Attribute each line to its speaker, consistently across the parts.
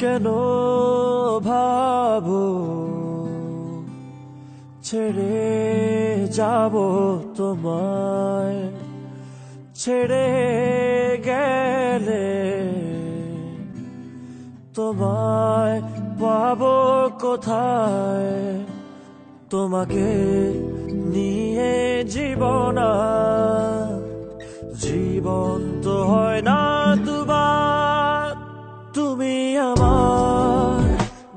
Speaker 1: কেন ভাবো ছেড়ে যাব তোমায়, ছেড়ে গেলে তোমায় পাবো কোথায়? তোমাকে নিয়ে জীবন জীবন তো হয় না দুবার। তুমি আমার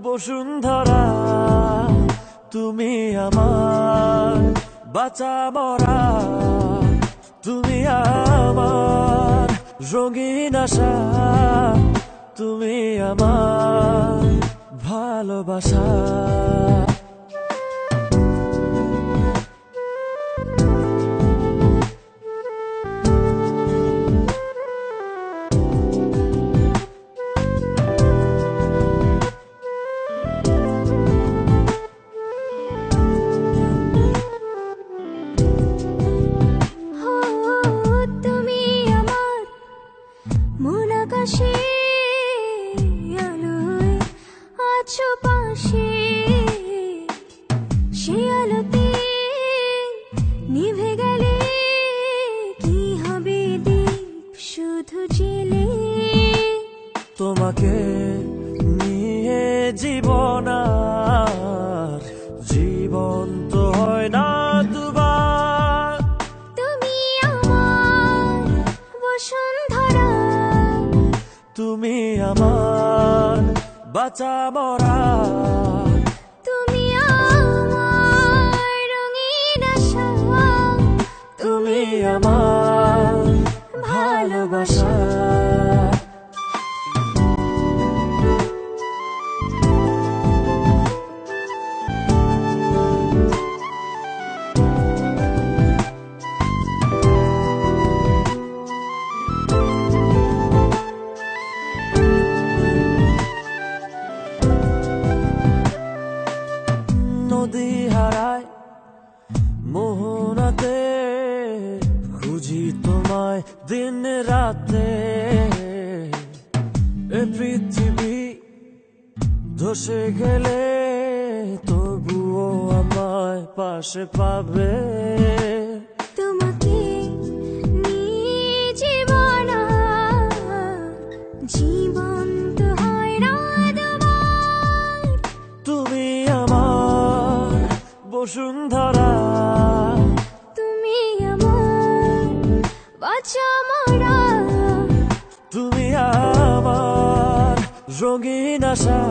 Speaker 1: বসুন্ধরা, তুমি আমার বাঁচা মরা, তুমি আমার রঙিন আশা, তুমি আমার ভালোবাসা।
Speaker 2: নিভে গেলে কি হবে দীপ শুধু জেলে?
Speaker 1: তোমাকে নিয়ে জীবন আর জীবন তো হয় না দুবার।
Speaker 2: তুমি আমার বসুন্ধরা,
Speaker 1: তুমি আমার বাঁচা মরা,
Speaker 2: তুমি আমার রঙিন আশা,
Speaker 1: তুমি আমার ভালোবাসা। নদী হারায় মোহনাতে, খুঁজি তোমায় দিন রাতে। এ পৃথিবী ধসে গেলে তবুও আমায় পাশে পাবে।
Speaker 2: তোমাকে নিয়ে জীবন জীবন তো হয় না দুবার।
Speaker 1: তুমি আমার বসুন্ধরা,
Speaker 2: তুমি আমার বাঁচা মরা,
Speaker 1: তুমি আমার রঙিন আশা,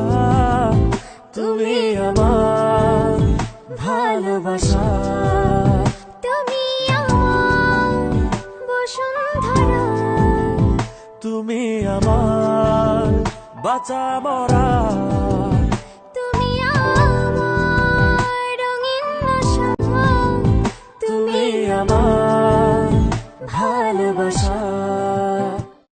Speaker 1: তুমি আমার ভালোবাসা।
Speaker 2: তুমি আমার বসুন্ধরা,
Speaker 1: তুমি আমার বাঁচা মরা,
Speaker 2: তুমি আমার রঙিন আশা,
Speaker 1: তুমি আমার ভালোবাসা।